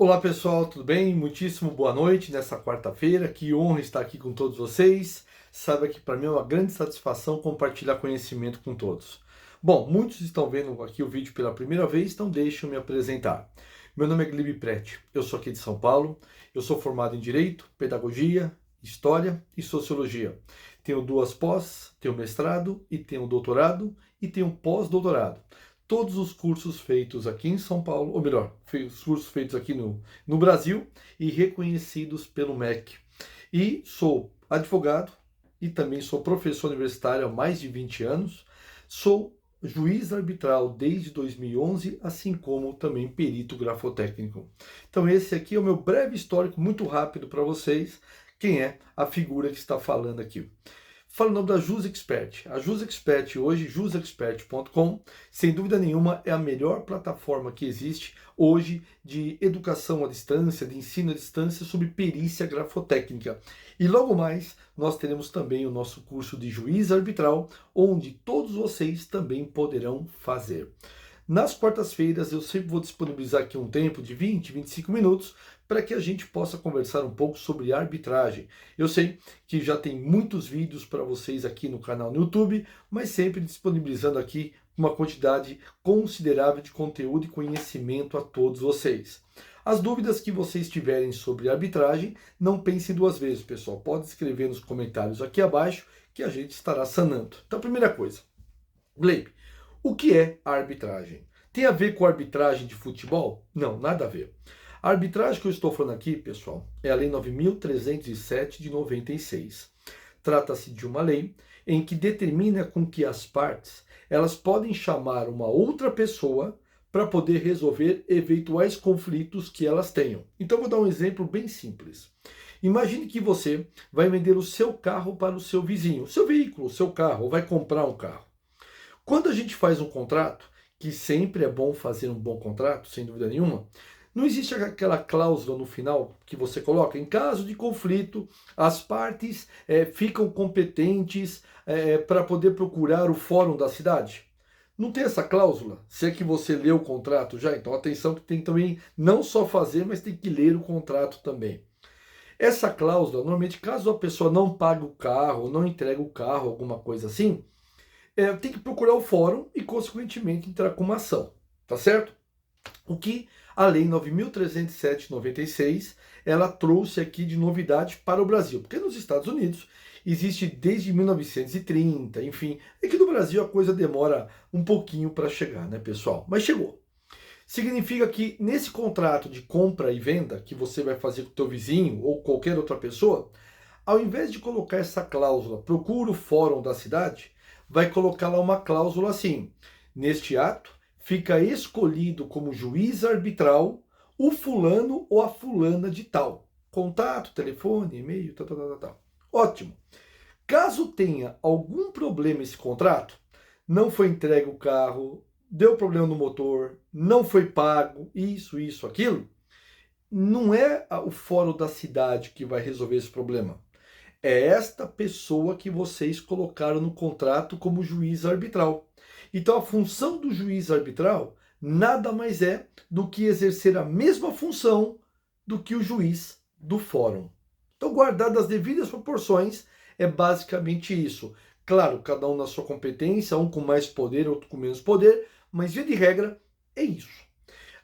Olá pessoal, tudo bem? Muitíssimo boa noite nessa quarta-feira. Que honra estar aqui com todos vocês. Saiba que para mim é uma grande satisfação compartilhar conhecimento com todos. Bom, muitos estão vendo aqui o vídeo pela primeira vez, então deixa eu me apresentar. Meu nome é Glebe Prete, eu sou aqui de São Paulo, eu sou formado em Direito, Pedagogia, História e Sociologia. Tenho duas pós, tenho mestrado e tenho doutorado e tenho pós-doutorado. Todos os cursos feitos aqui em São Paulo, ou melhor, os cursos feitos aqui no Brasil e reconhecidos pelo MEC. E sou advogado e também sou professor universitário há mais de 20 anos. Sou juiz arbitral desde 2011, assim como também perito grafotécnico. Então esse aqui é o meu breve histórico, muito rápido para vocês, quem é a figura que está falando aqui. Fala o nome da JusExpert. A JusExpert hoje, jusexpert.com, sem dúvida nenhuma é a melhor plataforma que existe hoje de educação à distância, de ensino à distância sobre perícia grafotécnica. E logo mais nós teremos também o nosso curso de juiz arbitral, onde todos vocês também poderão fazer. Nas quartas-feiras eu sempre vou disponibilizar aqui um tempo de 20, 25 minutos para que a gente possa conversar um pouco sobre arbitragem. Eu sei que já tem muitos vídeos para vocês aqui no canal no YouTube, mas sempre disponibilizando aqui uma quantidade considerável de conteúdo e conhecimento a todos vocês. As dúvidas que vocês tiverem sobre arbitragem, não pensem duas vezes, pessoal. Pode escrever nos comentários aqui abaixo que a gente estará sanando. Então, primeira coisa, Glebe, o que é a arbitragem? Tem a ver com a arbitragem de futebol? Não, nada a ver. A arbitragem que eu estou falando aqui, pessoal, é a Lei 9.307 de 96. Trata-se de uma lei em que determina com que as partes elas podem chamar uma outra pessoa para poder resolver eventuais conflitos que elas tenham. Então, vou dar um exemplo bem simples. Imagine que você vai vender o seu carro para o seu vizinho, o seu veículo, o seu carro, ou vai comprar um carro. Quando a gente faz um contrato, que sempre é bom fazer um bom contrato, sem dúvida nenhuma, não existe aquela cláusula no final que você coloca, em caso de conflito, as partes ficam competentes para poder procurar o fórum da cidade? Não tem essa cláusula? Se é que você leu o contrato já, então atenção que tem também não só fazer, mas tem que ler o contrato também. Essa cláusula, normalmente, caso a pessoa não pague o carro, não entregue o carro, alguma coisa assim, tem que procurar o fórum e, consequentemente, entrar com uma ação, tá certo? O que a Lei 9.307 de 96, ela trouxe aqui de novidade para o Brasil, porque nos Estados Unidos existe desde 1930, enfim, é que no Brasil a coisa demora um pouquinho para chegar, né, pessoal? Mas chegou. Significa que nesse contrato de compra e venda que você vai fazer com o teu vizinho ou qualquer outra pessoa, ao invés de colocar essa cláusula, procura o fórum da cidade, vai colocar lá uma cláusula assim: neste ato fica escolhido como juiz arbitral o fulano ou a fulana de tal. Contato, telefone, e-mail, tal, tal, tal, tal. Ótimo. Caso tenha algum problema esse contrato, não foi entregue o carro, deu problema no motor, não foi pago, isso, aquilo, não é o fórum da cidade que vai resolver esse problema. É esta pessoa que vocês colocaram no contrato como juiz arbitral. Então a função do juiz arbitral nada mais é do que exercer a mesma função do que o juiz do fórum. Então, guardadas as devidas proporções, é basicamente isso. Claro, cada um na sua competência, um com mais poder, outro com menos poder, mas via de regra é isso.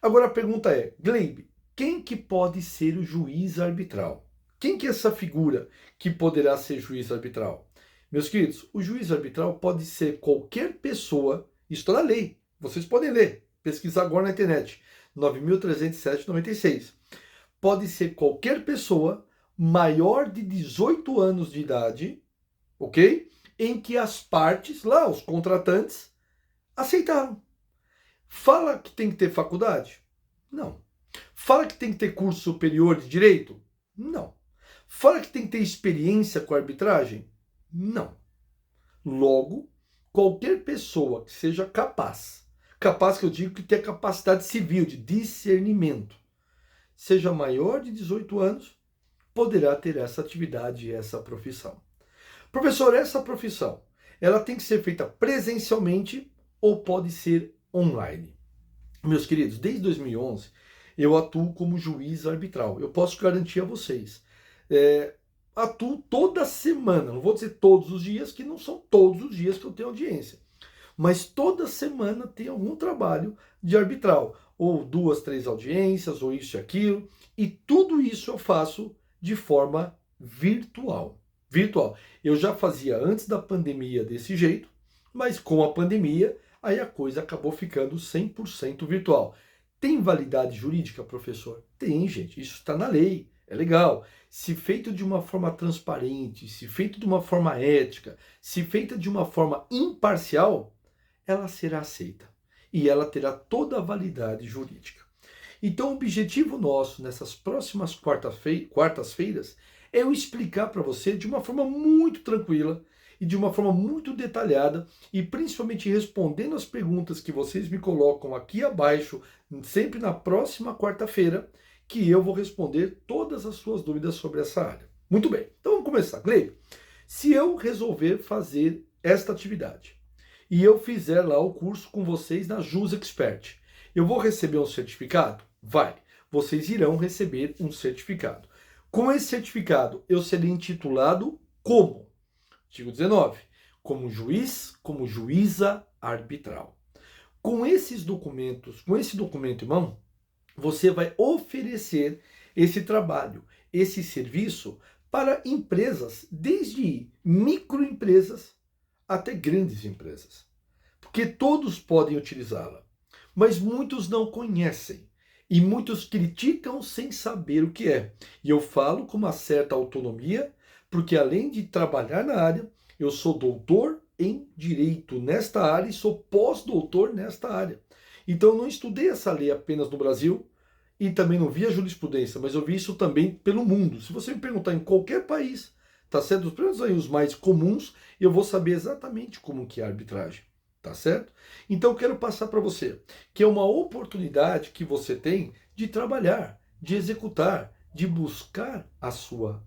Agora a pergunta é, Glebe, quem que pode ser o juiz arbitral? Quem que é essa figura que poderá ser juiz arbitral? Meus queridos, o juiz arbitral pode ser qualquer pessoa, isso está na lei, vocês podem ler, pesquisar agora na internet, 9.307/96. Pode ser qualquer pessoa maior de 18 anos de idade, ok? Em que as partes, lá, os contratantes, aceitaram. Fala que tem que ter faculdade? Não. Fala que tem que ter curso superior de direito? Não. Fala que tem que ter experiência com arbitragem? Não. Logo, qualquer pessoa que seja capaz que eu digo que tenha capacidade civil, de discernimento, seja maior de 18 anos, poderá ter essa atividade e essa profissão. Professor, essa profissão, ela tem que ser feita presencialmente ou pode ser online? Meus queridos, desde 2011, eu atuo como juiz arbitral. Eu posso garantir a vocês. É, atuo toda semana, não vou dizer todos os dias, que não são todos os dias que eu tenho audiência. Mas toda semana tem algum trabalho de arbitral. Ou 2, 3 audiências, ou isso e aquilo. E tudo isso eu faço de forma virtual. Virtual. Eu já fazia antes da pandemia desse jeito, mas com a pandemia, aí a coisa acabou ficando 100% virtual. Tem validade jurídica, professor? Tem, gente. Isso está na lei. É legal. Se feito de uma forma transparente, se feito de uma forma ética, se feita de uma forma imparcial, ela será aceita. E ela terá toda a validade jurídica. Então, o objetivo nosso nessas próximas quartas-feiras é eu explicar para você de uma forma muito tranquila e de uma forma muito detalhada e principalmente respondendo as perguntas que vocês me colocam aqui abaixo, sempre na próxima quarta-feira, que eu vou responder todas as suas dúvidas sobre essa área. Muito bem, então vamos começar. Gleide, se eu resolver fazer esta atividade e eu fizer lá o curso com vocês na Jus Expert, eu vou receber um certificado? Vai. Vocês irão receber um certificado. Com esse certificado, eu serei intitulado como? Artigo 19. Como juiz, como juíza arbitral. Com esses documentos, com esse documento em mão, você vai oferecer esse trabalho, esse serviço para empresas, desde microempresas até grandes empresas. Porque todos podem utilizá-la, mas muitos não conhecem. E muitos criticam sem saber o que é. E eu falo com uma certa autonomia, porque além de trabalhar na área, eu sou doutor em direito nesta área e sou pós-doutor nesta área. Então eu não estudei essa lei apenas no Brasil e também não vi a jurisprudência, mas eu vi isso também pelo mundo. Se você me perguntar em qualquer país, tá certo? Pelo menos aí os mais comuns, eu vou saber exatamente como que é a arbitragem. Tá certo? Então eu quero passar para você que é uma oportunidade que você tem de trabalhar, de executar, de buscar a sua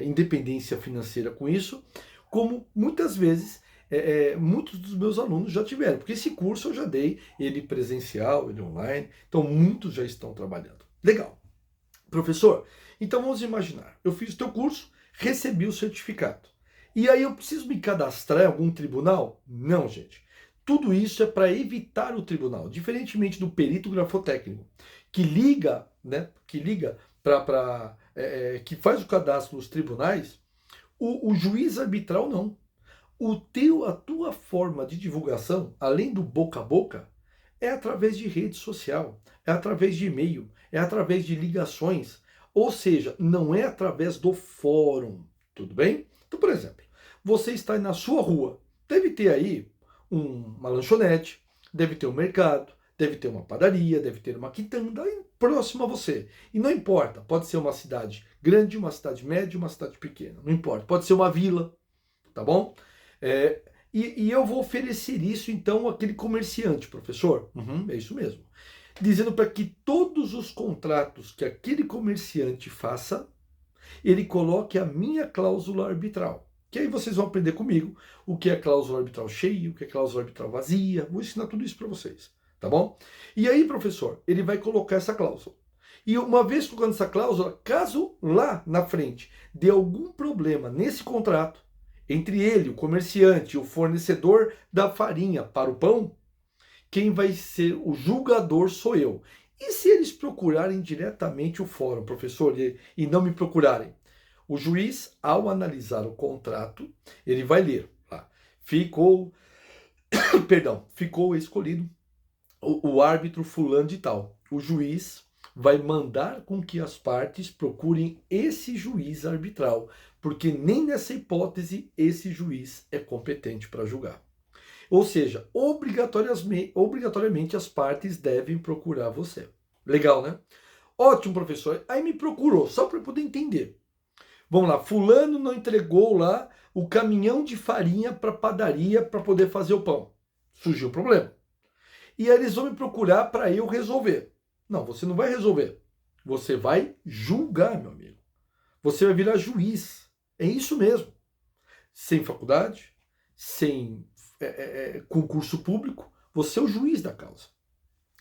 independência financeira com isso, como muitas vezes muitos dos meus alunos já tiveram, porque esse curso eu já dei, ele presencial, ele online, então muitos já estão trabalhando. Legal. Professor, então vamos imaginar, eu fiz o teu curso, recebi o certificado. E aí eu preciso me cadastrar em algum tribunal? Não, gente. Tudo isso é para evitar o tribunal, diferentemente do perito grafotécnico, que liga, né, que faz o cadastro nos tribunais, o juiz arbitral não. A tua forma de divulgação, além do boca a boca, é através de rede social, é através de e-mail, é através de ligações, ou seja, não é através do fórum, tudo bem? Então, por exemplo, você está na sua rua, deve ter aí uma lanchonete, deve ter um mercado, deve ter uma padaria, deve ter uma quitanda próximo a você. E não importa, pode ser uma cidade grande, uma cidade média, uma cidade pequena, não importa. Pode ser uma vila, tá bom? E eu vou oferecer isso então àquele comerciante, professor. É isso mesmo. Dizendo para que todos os contratos que aquele comerciante faça, ele coloque a minha cláusula arbitral. Que aí vocês vão aprender comigo o que é cláusula arbitral cheia, o que é cláusula arbitral vazia. Vou ensinar tudo isso para vocês, tá bom? E aí, professor, ele vai colocar essa cláusula. E uma vez colocando essa cláusula, caso lá na frente dê algum problema nesse contrato, entre ele, o comerciante, e o fornecedor da farinha para o pão, quem vai ser o julgador sou eu. E se eles procurarem diretamente o fórum, professor, e não me procurarem? O juiz, ao analisar o contrato, ele vai ler lá. Ficou escolhido o árbitro fulano de tal. O juiz vai mandar com que as partes procurem esse juiz arbitral, porque nem nessa hipótese esse juiz é competente para julgar. Ou seja, obrigatoriamente as partes devem procurar você. Legal, né? Ótimo, professor. Aí me procurou, só para eu poder entender. Vamos lá, fulano não entregou lá o caminhão de farinha para a padaria para poder fazer o pão. Surgiu o problema. E aí eles vão me procurar para eu resolver. Não, você não vai resolver. Você vai julgar, meu amigo. Você vai virar juiz. É isso mesmo. Sem faculdade, sem concurso público, você é o juiz da causa.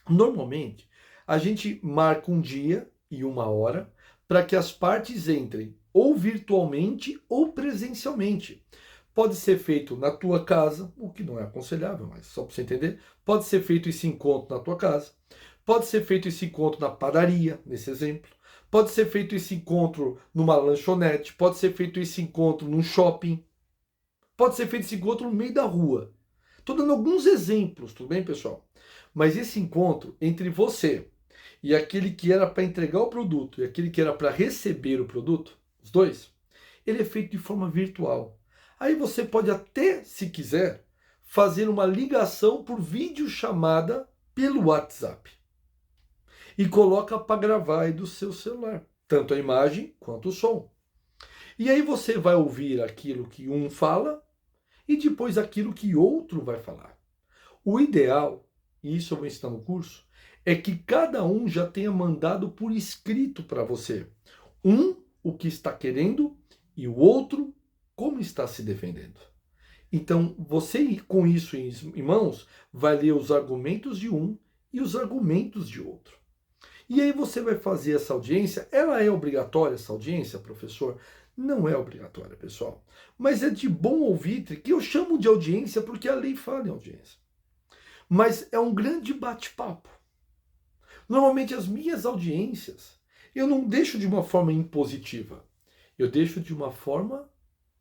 Normalmente, A gente marca um dia e uma hora para que as partes entrem ou virtualmente ou presencialmente. Pode ser feito na tua casa, o que não é aconselhável, mas só para você entender. Pode ser feito esse encontro na tua casa. Pode ser feito esse encontro na padaria, nesse exemplo. Pode ser feito esse encontro numa lanchonete. Pode ser feito esse encontro num shopping. Pode ser feito esse encontro no meio da rua. Estou dando alguns exemplos, tudo bem, pessoal? Mas esse encontro entre você e aquele que era para entregar o produto e aquele que era para receber o produto, os dois, ele é feito de forma virtual. Aí você pode até, se quiser, fazer uma ligação por videochamada pelo WhatsApp. E coloca para gravar aí do seu celular, tanto a imagem quanto o som. E aí você vai ouvir aquilo que um fala e depois aquilo que outro vai falar. O ideal, e isso eu vou ensinar no curso, é que cada um já tenha mandado por escrito para você. Um, o que está querendo, e o outro, como está se defendendo. Então, você com isso em mãos, vai ler os argumentos de um e os argumentos de outro. E aí você vai fazer essa audiência. Ela é obrigatória, essa audiência, professor? Não é obrigatória, pessoal. Mas é de bom ouvir, que eu chamo de audiência porque a lei fala em audiência. Mas é um grande bate-papo. Normalmente as minhas audiências, eu não deixo de uma forma impositiva. Eu deixo de uma forma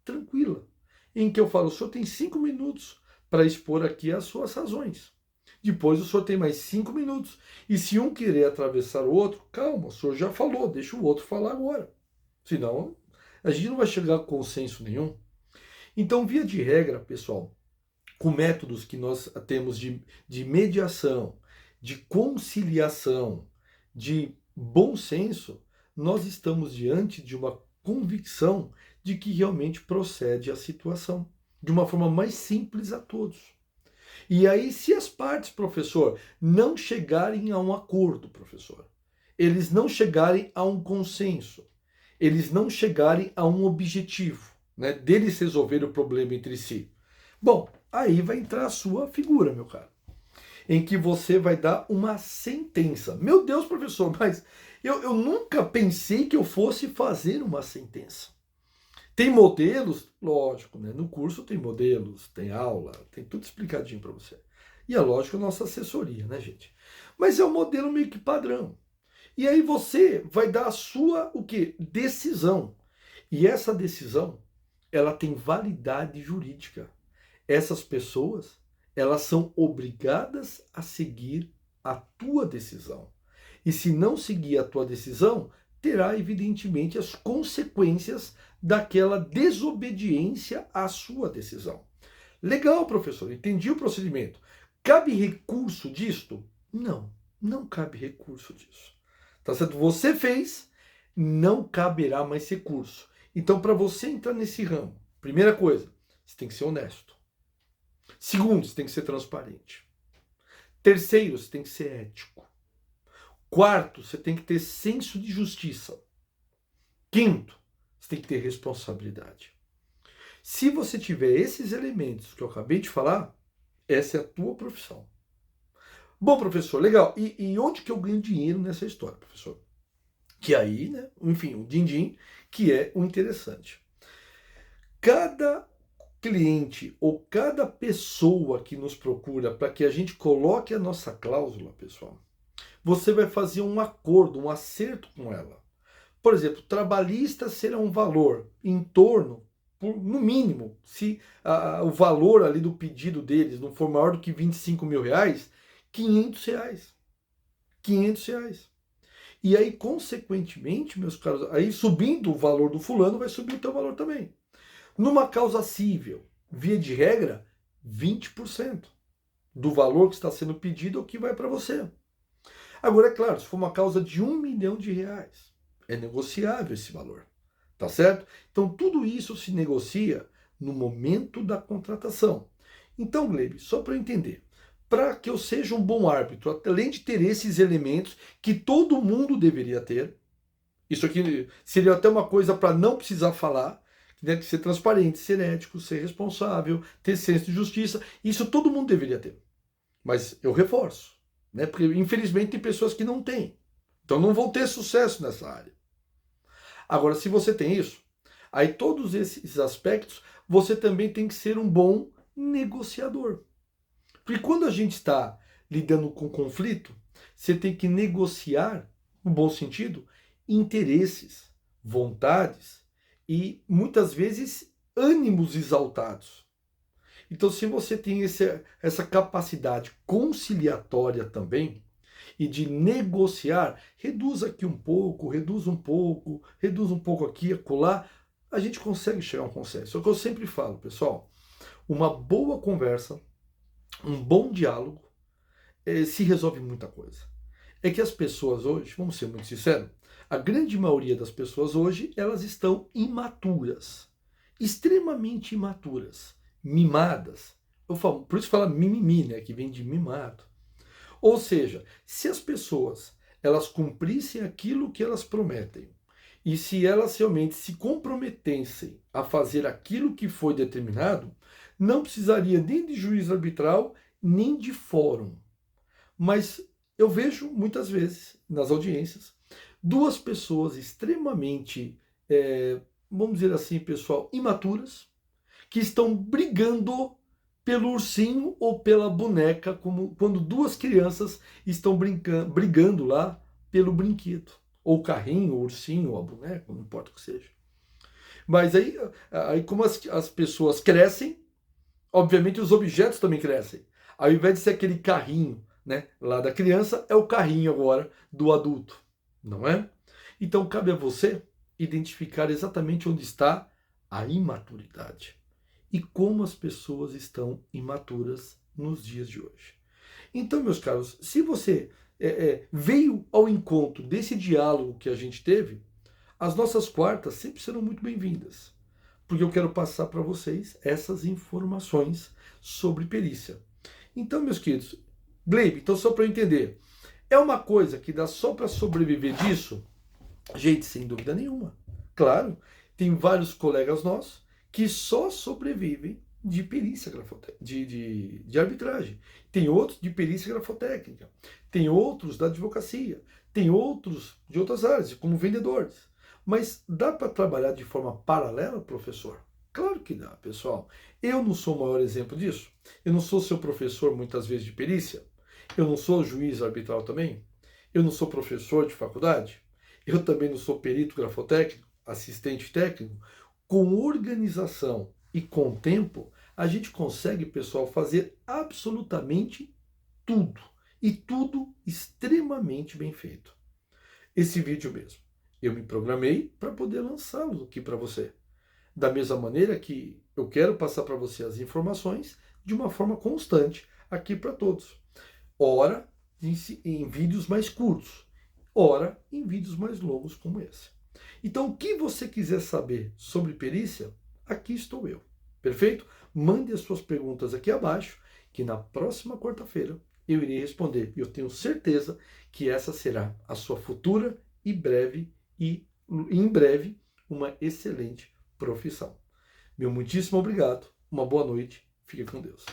tranquila, em que eu falo, o senhor tem 5 minutos para expor aqui as suas razões. Depois o senhor tem mais 5 minutos. E se um querer atravessar o outro, calma, o senhor já falou, deixa o outro falar agora. Senão, a gente não vai chegar a consenso nenhum. Então, via de regra, pessoal, com métodos que nós temos de mediação, de conciliação, de bom senso, nós estamos diante de uma convicção de que realmente procede a situação, de uma forma mais simples a todos. E aí, se as partes, professor, não chegarem a um acordo, professor, eles não chegarem a um consenso, eles não chegarem a um objetivo, né, deles resolver o problema entre si, bom, aí vai entrar a sua figura, meu caro, em que você vai dar uma sentença. Meu Deus, professor, mas eu nunca pensei que eu fosse fazer uma sentença. Tem modelos? Lógico, né? No curso tem modelos, tem aula, tem tudo explicadinho para você. E é lógico a nossa assessoria, né, gente? Mas é um modelo meio que padrão. E aí você vai dar a sua, o quê? Decisão. E essa decisão, ela tem validade jurídica. Essas pessoas, elas são obrigadas a seguir a tua decisão. E se não seguir a tua decisão, terá evidentemente as consequências daquela desobediência à sua decisão. Legal, professor, entendi o procedimento. Cabe recurso disto? Não, não cabe recurso disso. Tá certo? Você fez, não caberá mais recurso. Então, para você entrar nesse ramo, primeira coisa, você tem que ser honesto. Segundo, você tem que ser transparente. Terceiro, você tem que ser ético. Quarto, você tem que ter senso de justiça. Quinto, você tem que ter responsabilidade. Se você tiver esses elementos que eu acabei de falar, essa é a tua profissão. Bom, professor, legal. E onde que eu ganho dinheiro nessa história, professor? Que aí, né? Enfim, o din-din, que é o interessante. Cada cliente ou cada pessoa que nos procura para que a gente coloque a nossa cláusula, pessoal, você vai fazer um acordo, um acerto com ela. Por exemplo, trabalhista será um valor em torno, no mínimo, se o valor ali do pedido deles não for maior do que 25 mil reais, 500 reais. 500 reais. E aí, consequentemente, meus caros, aí subindo o valor do fulano, vai subir o teu valor também. Numa causa cível, via de regra, 20% do valor que está sendo pedido é o que vai para você. Agora, é claro, se for uma causa de R$1 milhão, é negociável esse valor, tá certo? Então, tudo isso se negocia no momento da contratação. Então, Glebe, só para eu entender, para que eu seja um bom árbitro, além de ter esses elementos que todo mundo deveria ter, isso aqui seria até uma coisa para não precisar falar, né, ser transparente, ser ético, ser responsável, ter senso de justiça, isso todo mundo deveria ter. Mas eu reforço, né? Porque infelizmente tem pessoas que não têm. Então não vão ter sucesso nessa área. Agora, se você tem isso, aí todos esses aspectos, você também tem que ser um bom negociador. Porque quando a gente está lidando com conflito, você tem que negociar, no bom sentido, interesses, vontades e muitas vezes ânimos exaltados. Então, se você tem essa capacidade conciliatória também e de negociar, reduz aqui um pouco, reduz um pouco aqui, acolá, a gente consegue chegar a um consenso. É o que eu sempre falo, pessoal. Uma boa conversa, um bom diálogo, se resolve muita coisa. É que as pessoas hoje, vamos ser muito sinceros, a grande maioria das pessoas hoje, elas estão imaturas, extremamente imaturas, mimadas. Eu falo, por isso fala mimimi, né, que vem de mimado. Ou seja, se as pessoas elas cumprissem aquilo que elas prometem, e se elas realmente se comprometessem a fazer aquilo que foi determinado, não precisaria nem de juiz arbitral, nem de fórum. Mas eu vejo muitas vezes nas audiências duas pessoas extremamente, vamos dizer assim, pessoal, imaturas, que estão brigando pelo ursinho ou pela boneca, como quando duas crianças estão brigando lá pelo brinquedo, ou o carrinho, o ursinho, ou a boneca, não importa o que seja. Mas aí como as pessoas crescem, obviamente os objetos também crescem. Ao invés de ser aquele carrinho, né, lá da criança, é o carrinho agora do adulto, não é? Então cabe a você identificar exatamente onde está a imaturidade e como as pessoas estão imaturas nos dias de hoje. Então, meus caros, se você veio ao encontro desse diálogo que a gente teve, as nossas quartas sempre serão muito bem-vindas, porque eu quero passar para vocês essas informações sobre perícia. Então, meus queridos, Gleibe, então só para eu entender, é uma coisa que dá só para sobreviver disso? Gente, sem dúvida nenhuma. Claro, tem vários colegas nossos que só sobrevivem de perícia de arbitragem. Tem outros de perícia grafotécnica. Tem outros da advocacia. Tem outros de outras áreas, como vendedores. Mas dá para trabalhar de forma paralela, professor? Claro que dá, pessoal. Eu não sou o maior exemplo disso. Eu não sou seu professor muitas vezes de perícia. Eu não sou juiz arbitral também. Eu não sou professor de faculdade. Eu também não sou perito grafotécnico, assistente técnico. Com organização e com tempo, a gente consegue, pessoal, fazer absolutamente tudo. E tudo extremamente bem feito. Esse vídeo mesmo, eu me programei para poder lançá-lo aqui para você. Da mesma maneira que eu quero passar para você as informações de uma forma constante aqui para todos. Ora em vídeos mais curtos, ora em vídeos mais longos como esse. Então, o que você quiser saber sobre perícia, aqui estou eu. Perfeito? Mande as suas perguntas aqui abaixo, que na próxima quarta-feira eu irei responder. E eu tenho certeza que essa será a sua futura e em breve, uma excelente profissão. Meu muitíssimo obrigado, uma boa noite, fique com Deus.